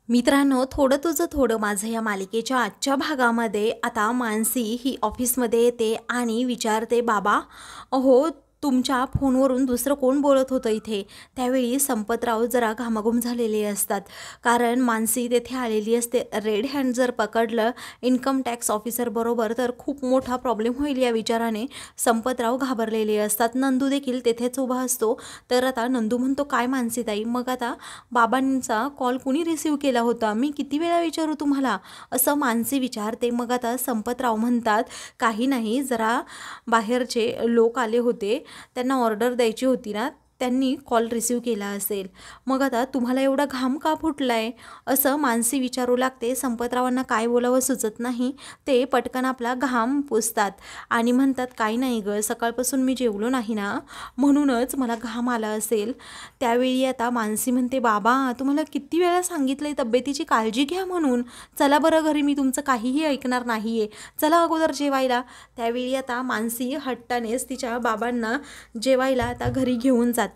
मित्रांनो, थोडं तुझं थोडं माझं या मालिकेच्या आजच्या भागामध्ये आता मानसी ही ऑफिसमध्ये येते आणि विचारते, बाबा अहो तुमच्या फोनवरून दुसरं कोण बोलत होतं इथे. त्यावेळी संपतराव जरा घामाघूम झालेले असतात, कारण मानसी तेथे आलेली असते. रेड हँड जर पकडलं इन्कम टॅक्स ऑफिसर बरोबर तर खूप मोठा प्रॉब्लेम होईल या विचाराने संपतराव घाबरलेले असतात. नंदू देखील तेथेच उभा असतो. तर आता नंदू म्हणतो, काय मानसीताई, मग आता बाबांचा कॉल कुणी रिसीव केला होता, मी किती वेळा विचारू तुम्हाला, असं मानसी विचारते. मग आता संपतराव म्हणतात, काही नाही, जरा बाहेरचे लोक आले होते, त्यांना ऑर्डर द्यायची होती ना, त्यांनी कॉल रिसीव केला असेल. मग आता तुम्हाला एवढा घाम का फुटलाय, असं मानसी विचारू लागते. संपतरावांना काय बोलावं सुचत नाही. ते पटकन आपला घाम पुसतात आणि म्हणतात, काही नाही ग, सकाळपासून मी जेवलो नाही ना, म्हणूनच मला घाम आला असेल. त्यावेळी आता मानसी म्हणते, बाबा तुम्हाला किती वेळा सांगितलंय तब्येतीची काळजी घ्या म्हणून, चला बरं घरी, मी तुमचं काहीही ऐकणार नाही आहे, चला अगोदर जेवायला. त्यावेळी आता मानसी हट्टानेच तिच्या बाबांना जेवायला आता घरी घेऊन जाते.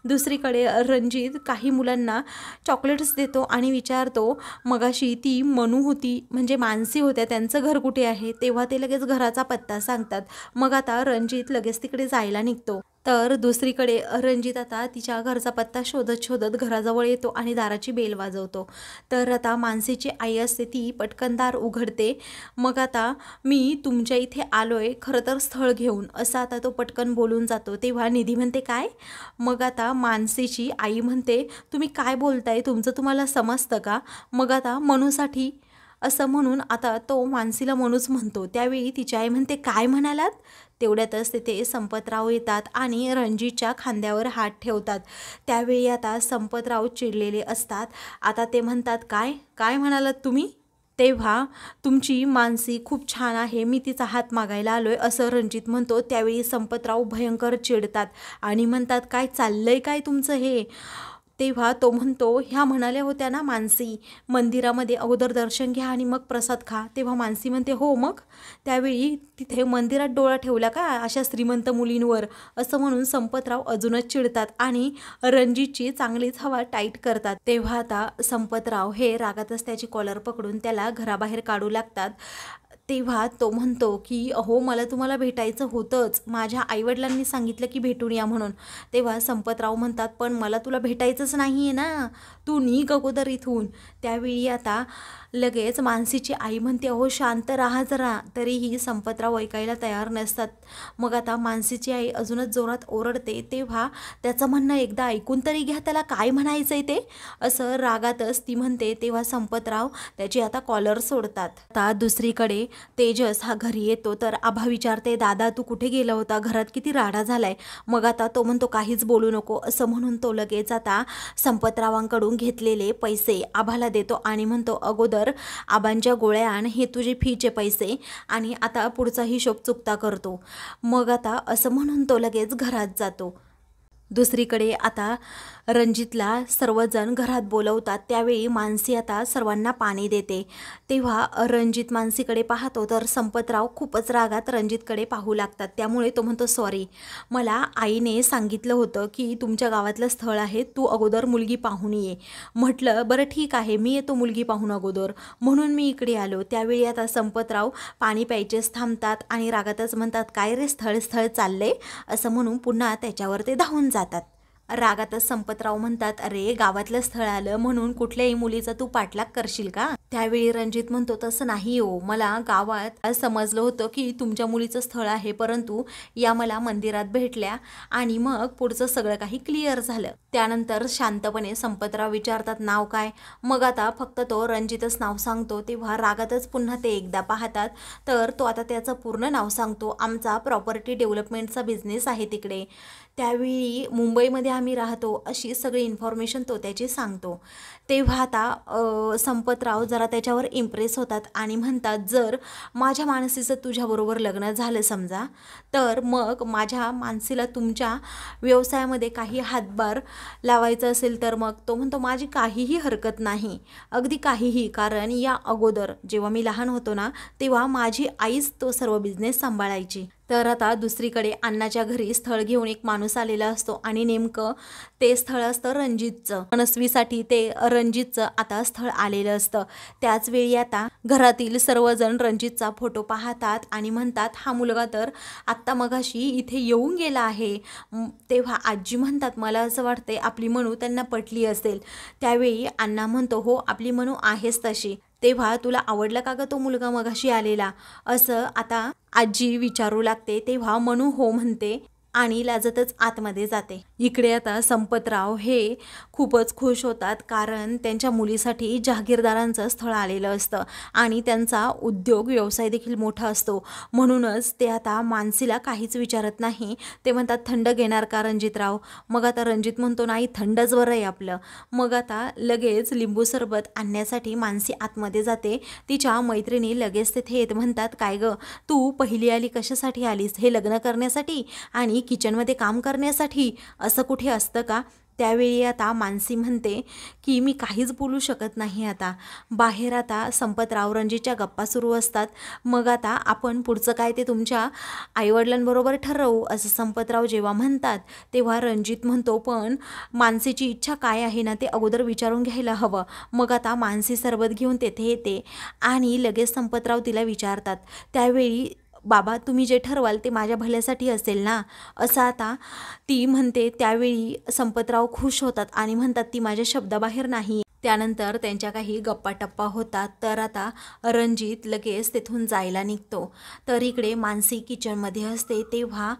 दुसरीकडे रणजित काही मुलांना चॉकलेट्स देतो आणि विचारतो, मगाशी ती मनू होती, म्हणजे मानसी होत्या, त्यांचं घर कुठे आहे. तेव्हा ते लगेच घराचा पत्ता सांगतात. मग आता रणजित लगेच तिकडे जायला निघतो. तर दुसरीकडे रणजित आता तिच्या घरचा पत्ता शोधत शोधत घराजवळ येतो आणि दाराची बेल वाजवतो. तर आता मानसीची आई असते, ती पटकन दार उघडते. मग आता मी तुमच्या इथे आलोय खरं तर स्थळ घेऊन, असं आता तो पटकन बोलून जातो. तेव्हा निधी म्हणते, काय. मग आता मानसीची आई म्हणते, तुम्ही काय बोलताय, तुमचं तुम्हाला समजतं का. मग आता मनूसाठी, असं म्हणून आता तो मानसीला मनूच म्हणतो. त्यावेळी तिची आई म्हणते, काय म्हणालात. तेवढ्यातच तिथे संपतराव येतात आणि रणजितच्या खांद्यावर हात ठेवतात. त्यावेळी आता संपतराव चिडलेले असतात. आता ते म्हणतात, काय काय म्हणालात तुम्ही. तेव्हा तुमची मानसी खूप छान आहे, मी तिचा हात मागायला आलोय, असं रणजित म्हणतो. त्यावेळी संपतराव भयंकर चिडतात आणि म्हणतात, काय चाललंय काय तुमचं हे. तेव्हा तो म्हणतो, ह्या म्हणाल्या होत्या ना मानसी, मंदिरामध्ये अगोदर दर्शन घ्या आणि मग प्रसाद खा. तेव्हा मानसी म्हणते, हो मग. त्यावेळी तिथे मंदिरात डोळा ठेवला का अशा श्रीमंत मुलींवर, असं म्हणून संपतराव अजूनच चिडतात आणि रणजितची चांगलीच हवा टाईट करतात. तेव्हा आता संपतराव हे रागातच त्याची कॉलर पकडून त्याला घराबाहेर काढू लागतात. तेव्हा तो म्हणतो की अहो मला तुम्हाला भेटायचं होतंच, माझ्या आईवडिलांनी सांगितलं की भेटून या म्हणून. तेव्हा संपतराव म्हणतात, पण मला तुला भेटायचंच नाही आहे ना, तू निघ अगोदर इथून. त्यावेळी आता लगेच मानसीची आई म्हणते, अहो शांत राहा जरा. तरीही संपतराव ऐकायला तयार नसतात. मग आता मानसीची आई अजूनच जोरात ओरडते. तेव्हा त्याचं म्हणणं एकदा ऐकून तरी घ्या, त्याला काय म्हणायचं आहे ते, असं रागातच ती म्हणते. तेव्हा संपतराव त्याची आता कॉलर सोडतात. आता दुसरीकडे तेजस हा घरी येतो. तर आभा विचारते, दादा तू कुठे गेला होता, घरात किती राडा झालाय. मग आता तो म्हणतो, काहीच बोलू नको, असं म्हणून तो लगेच आता संपतरावांकडून घेतलेले पैसे आभाला देतो आणि म्हणतो, अगोदर आबांच्या गोळ्या आण, हे तुझे फीचे पैसे, आणि आता पुढचा हिशोब चुकता करतो. मग आता असं म्हणून तो लगेच घरात जातो. दुसरीकडे आता रणजितला सर्वजण घरात बोलवतात. त्यावेळी मानसी आता सर्वांना पाणी देते. तेव्हा रणजित मानसीकडे पाहतो तर संपतराव खूपच रागात रणजितकडे पाहू लागतात. त्यामुळे तो म्हणतो, सॉरी, मला आईने सांगितलं होतं की तुमच्या गावातलं स्थळ आहे, तू अगोदर मुलगी पाहून ये. म्हटलं बरं ठीक आहे, मी येतो मुलगी पाहून अगोदर, म्हणून मी इकडे आलो. त्यावेळी आता संपतराव पाणी प्यायचेच थांबतात आणि रागातच म्हणतात, काय रे स्थळ स्थळ चालले, असं म्हणून पुन्हा त्याच्यावर ते धावून जातात. रागातच संपतराव म्हणतात, अरे गावातलं स्थळ आलं म्हणून कुठल्याही मुलीचा तू पाठलाग करशील का. त्यावेळी रणजित म्हणतो, तसं नाही हो, मला गावात समजलं होतं की तुमच्या मुलीचं स्थळ आहे, परंतु या मला मंदिरात भेटल्या आणि मग पुढचं सगळं काही क्लिअर झालं. त्यानंतर शांतपणे संपतराव विचारतात, नाव काय. मग आता फक्त तो रणजितच नाव सांगतो. तेव्हा रागातच पुन्हा ते एकदा पाहतात. तर तो आता त्याचं पूर्ण नाव सांगतो, आमचा प्रॉपर्टी डेव्हलपमेंटचा बिझनेस आहे तिकडे, त्यावेळी मुंबईमध्ये आम्ही राहतो, अशी सगळी इन्फॉर्मेशन तो त्याची सांगतो. तेव्हा आता संपतराव जरा त्याच्यावर इम्प्रेस होतात आणि म्हणतात, जर माझ्या मानसीचं तुझ्याबरोबर लग्न झालं समजा, तर मग माझ्या मानसीला तुमच्या व्यवसायामध्ये काही हातभार लावायचं असेल तर मग. तो म्हणतो, माझी काहीही हरकत नाही, अगदी काहीही, कारण या अगोदर जेव्हा मी लहान होतो ना, तेव्हा माझी आईच तो सर्व बिझनेस सांभाळायची. तर आता दुसरीकडे अण्णाच्या घरी स्थळ घेऊन एक माणूस आलेला असतो आणि नेमकं ते स्थळ असतं रणजितचं. मनस्वीसाठी ते रणजितचं आता स्थळ आलेलं असतं। त्याच वेळी आता घरातील सर्वजण रणजितचा फोटो पाहतात आणि म्हणतात हा मुलगा तर आत्ता मगाशी इथे येऊन गेला आहे। तेव्हा आजी म्हणतात मला असं वाटते आपली मनू त्यांना पटली असेल। त्यावेळी अण्णा म्हणतो हो आपली मनू आहेच तशी। तेव्हा तुला आवडला का ग तो मुलगा मगाशी आलेला, असं आता आजी विचारू लागते। तेव्हा मनू हो म्हणते आणि लाजतच आतमध्ये जाते। इकडे आता संपतराव हे खूपच खुश होतात कारण त्यांच्या मुलीसाठी जहागीरदारांचं स्थळ आलेलं असतं आणि त्यांचा उद्योग व्यवसाय देखील मोठा असतो। म्हणूनच ते आता मानसीला काहीच विचारत नाही। ते म्हणतात थंड घेणार का रणजितराव? मग आता रणजित म्हणतो नाही थंडच बरं आहे आपलं। मग आता लगेच लिंबू सरबत आणण्यासाठी मानसी आतमध्ये जाते। तिच्या मैत्रिणी लगेच तिथे येत म्हणतात काय ग तू पहिली आली कशासाठी आलीस? हे लग्न करण्यासाठी आणि किचनमध्ये काम करण्यासाठी? असं कुठे असतं का? त्यावेळी आता मानसी म्हणते की मी काहीच बोलू शकत नाही। आता बाहेर आता संपतराव रणजितच्या गप्पा सुरू असतात। मग आता आपण पुढचं काय ते तुमच्या आईवडिलांबरोबर ठरवू, असं संपतराव जेव्हा म्हणतात तेव्हा रणजित म्हणतो पण मानसीची इच्छा काय आहे ना ते अगोदर विचारून घ्यायला हवं। मग आता मानसी सरबत घेऊन तेथे येते आणि लगेच संपतराव तिला विचारतात त्यावेळी बाबा तुम्ही जे ठरवाल ते माझ्या भल्यासाठी असेल ना, असं आता ती म्हणते। त्यावेळी संपतराव खुश होतात आणि म्हणतात ती माझ्या शब्दाबाहेर नाही। त्यानंतर त्यांच्या काही गप्पा टप्पा होतात तर आता रणजित लगेच तिथून जायला निघतो। तर इकडे मानसी किचनमध्ये असते तेव्हा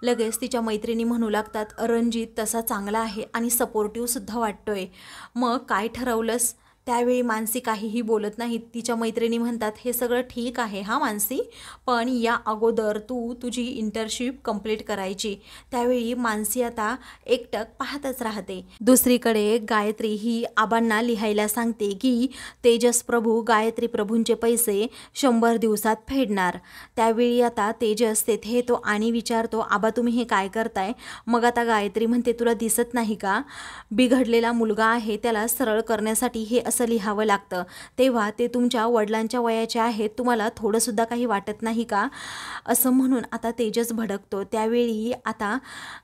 लगेच तिच्या मैत्रिणी म्हणू लागतात रणजित तसा चांगला आहे आणि सपोर्टिव्ह सुद्धा वाटतोय, मग काय ठरवलंस? त्यावेळी मानसी काहीही बोलत नाही। तिच्या मैत्रिणी म्हणतात हे सगळं ठीक आहे हा मानसी, पण या अगोदर तू तुझी इंटर्नशिप कंप्लीट करायची। त्यावेळी मानसी आता एकटक पाहतच राहते। दुसरीकडे गायत्री ही आबांना लिहायला सांगते की तेजस प्रभू गायत्री प्रभूंचे पैसे 100 दिवसात फेडणार। त्यावेळी आता तेजस तेथे येतो आणि विचारतो आबा तुम्ही हे काय करताय? मग आता गायत्री म्हणते तुला दिसत नाही का बिघडलेला मुलगा आहे त्याला सरळ करण्यासाठी हे असं लिहावं लागतं। तेव्हा ते तुमच्या वडिलांच्या वयाचे आहेत, तुम्हाला थोडंसुद्धा काही वाटत नाही का? असं म्हणून आता तेजस भडकतो। त्यावेळी आता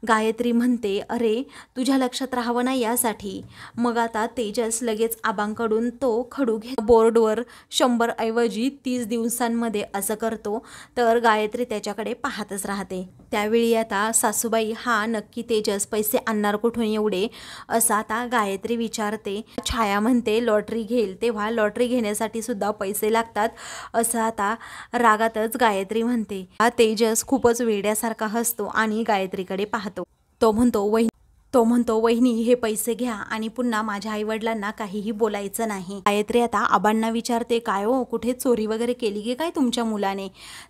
गायत्री म्हणते अरे तुझ्या लक्षात राहावं ना यासाठी। मग आता तेजस लगेच आबांकडून तो खडू घेत बोर्डवर 100 ऐवजी 30 दिवसांमध्ये असं करतो। तर गायत्री त्याच्याकडे पाहतच राहते। त्यावेळी आता सासूबाई हा नक्की तेजस पैसे आणणार कुठून एवढे, असं आता गायत्री विचारते। छाया म्हणते लॉटरी घेईल, तेव्हा लॉटरी घेण्यासाठी सुद्धा पैसे लागतात, असं आता रागातच गायत्री म्हणते। हा तेजस खूपच वेड्यासारखा हसतो आणि गायत्रीकडे पाहतो। तो म्हणतो वहिनी हे पैसे घ्या आणि पुन्हा माझ्या आईवडिलांना काहीही बोलायचं नाही। गायत्री आता आबांना विचारते काय हो कुठे चोरी वगैरे केली की काय तुमच्या मुलाने?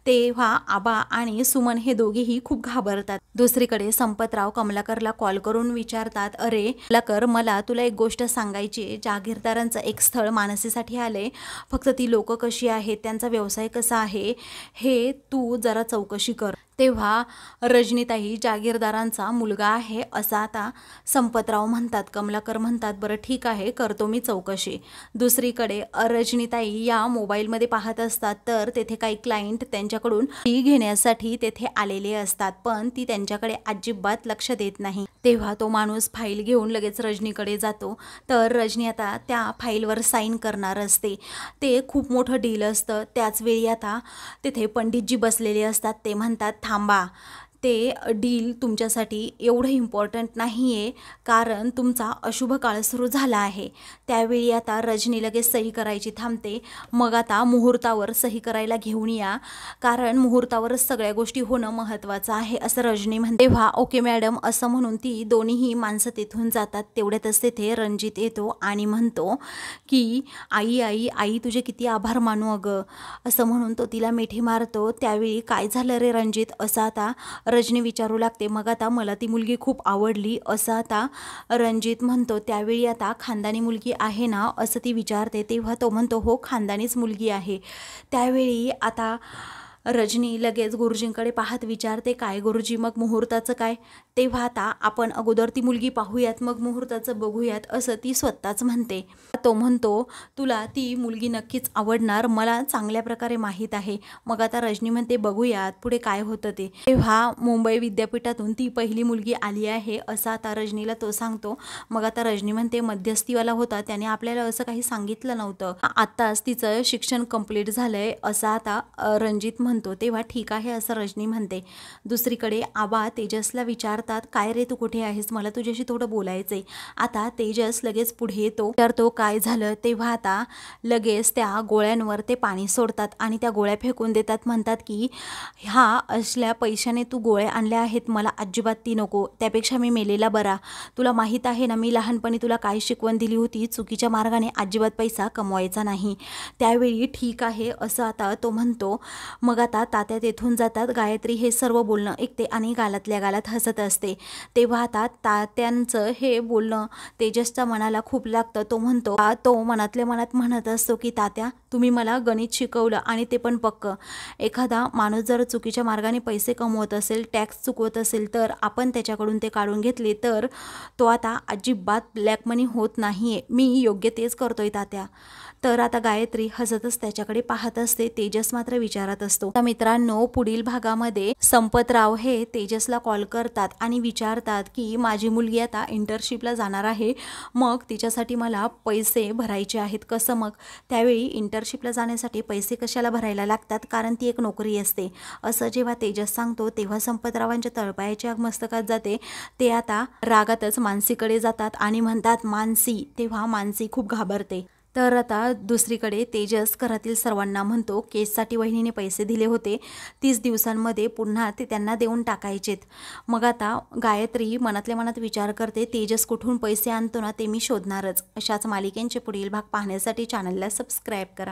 तेव्हा आबा आणि सुमन हे दोघेही खूप घाबरतात। दुसरीकडे संपतराव कमलाकरला कॉल करून विचारतात अरे कमलाकर मला तुला एक गोष्ट सांगायची, जहागीरदारांचं एक स्थळ मानसीसाठी आलंय, फक्त ती लोक कशी आहेत त्यांचा व्यवसाय कसा आहे हे तू जरा चौकशी कर। तेव्हा रजनीताई जागीरदारांचा मुलगा आहे असं आता संपतराव म्हणतात। कमलाकर म्हणतात बरं ठीक आहे करतो मी चौकशी। दुसरीकडे रजनीताई या मोबाईलमध्ये पाहत असतात तर तेथे काही क्लायंट त्यांच्याकडून फी घेण्यासाठी तेथे आलेले असतात, पण ती त्यांच्याकडे अजिबात लक्ष देत नाही। तेव्हा तो माणूस फाईल घेऊन लगेच रजनीकडे जातो तर रजनी आता त्या फाईलवर साईन करणार असते। ते खूप मोठं डील असतं। त्याच वेळी आता तिथे पंडितजी बसलेले असतात। ते म्हणतात थांबा ते डील तुमच्यासाठी एवढं इम्पॉर्टंट नाही आहे कारण तुमचा अशुभ काळ सुरू झाला आहे। त्यावेळी आता रजनी लगेच सही करायची थांबते। मग आता मुहूर्तावर सही करायला घेऊन या कारण मुहूर्तावरच सगळ्या गोष्टी होणं महत्त्वाचं आहे असं रजनी म्हणते। तेव्हा ओके मॅडम असं म्हणून ती दोन्हीही माणसं तिथून जातात। तेवढ्यातच तिथे रणजित येतो आणि म्हणतो की आई आई आई तुझे किती आभार मानू अगं, असं म्हणून तो तिला मिठी मारतो। त्यावेळी काय झालं रे रणजित असं आता रजनी विचारू लागते। मग आता मला ती मुलगी खूप आवडली असं आता रणजित म्हणतो। त्यावेळी आता खानदानी मुलगी आहे ना असं ती विचारते। तेव्हा तो म्हणतो हो खानदानीच मुलगी आहे। त्यावेळी आता रजनी लगेच गुरुजींकडे पाहत विचारते काय गुरुजी मग मुहूर्ताचं काय? तेव्हा आता आपण अगोदर ती मुलगी पाहूयात मग मुहूर्ताचं बघूयात असं ती स्वतःच म्हणते। तो म्हणतो तुला ती मुलगी नक्कीच आवडणार, मला चांगल्या प्रकारे माहीत आहे. मग आता रजनी म्हणते बघूयात पुढे काय होतं ते. तेव्हा मुंबई विद्यापीठातून ती पहिली मुलगी आली आहे असं आता रजनीला तो सांगतो. मग आता रजनी म्हणते मध्यस्थीवाला होता त्याने आपल्याला असं काही सांगितलं नव्हतं, आत्ताच तिचं शिक्षण कंप्लीट झालंय असं आता रणजित म्हणतो. तेव्हा ठीक आहे असं रजनी म्हणते. दुसरीकडे आबा तेजसला विचारतात काय रे तू कुठे आहेस, मला तुझ्याशी थोडं बोलायचंय. आता तेजस लगेच पुढे येतो, तर तो काय झालं. तेव्हा आता लगेच त्या गोळ्यांवर ते पाणी सोडतात आणि त्या गोळ्या फेकून देतात. म्हणतात की ह्या असल्या पैशाने तू गोळ्या आणल्या आहेत, मला अजिबात ती नको, त्यापेक्षा मी मेलेला बरा. तुला माहीत आहे ना मी लहानपणी तुला काय शिकवण दिली होती, चुकीच्या मार्गाने अजिबात पैसा कमवायचा नाही. त्यावेळी ठीक आहे असं आता तो म्हणतो. मग आता तात्या तेथून जातात. गायत्री हे सर्व बोलणं ऐकते आणि गालातल्या गालात हसत असते. तेव्हा आता तात्यांचं हे बोलणं तेजसच्या मनाला खूप लागतं. तो म्हणतो, तो मनातल्या मनात म्हणत असतो की तात्या तुम्ही मला गणित शिकवलं आणि ते पण पक्क. एखादा माणूस जर चुकीच्या मार्गाने पैसे कमवत असेल, टॅक्स चुकवत असेल, तर आपण त्याच्याकडून ते काढून घेतले तर तो आता अजिबात ब्लॅक मनी होत नाहीये. मी योग्य तेच करतोय तात्या. तर आता गायत्री हसतच त्याच्याकडे पाहत असते. तेजस मात्र विचारत असतो. मित्रांनो पुढील भागामध्ये संपतराव हे तेजसला कॉल करतात आणि विचारतात की माझी मुलगी आता इंटर्नशिपला जाणार आहे, मग तिच्यासाठी मला पैसे भरायचे आहेत, कसं. मग त्यावेळी इंटर्नशिपला जाण्यासाठी पैसे कशाला भरायला लागतात, कारण ती एक नोकरी असते असं जेव्हा तेजस सांगतो तेव्हा संपतरावांच्या तळपायाची आग मस्तकात जाते. ते आता रागातच मानसीकडे जातात आणि म्हणतात मानसी. तेव्हा मानसी खूप घाबरते. तर आता दुसरीकडे तेजस घरातील सर्वांना म्हणतो केससाठी वहिनीने पैसे दिले होते, 30 दिवसांमध्ये पुन्हा ते त्यांना देऊन टाकायचेत. मग आता गायत्री मनातल्या मनात विचार करते तेजस कुठून पैसे आणतो ना ते मी शोधणारच. अशाच मालिकेंचे पुढील भाग पाहण्यासाठी चॅनलला सबस्क्राईब करा.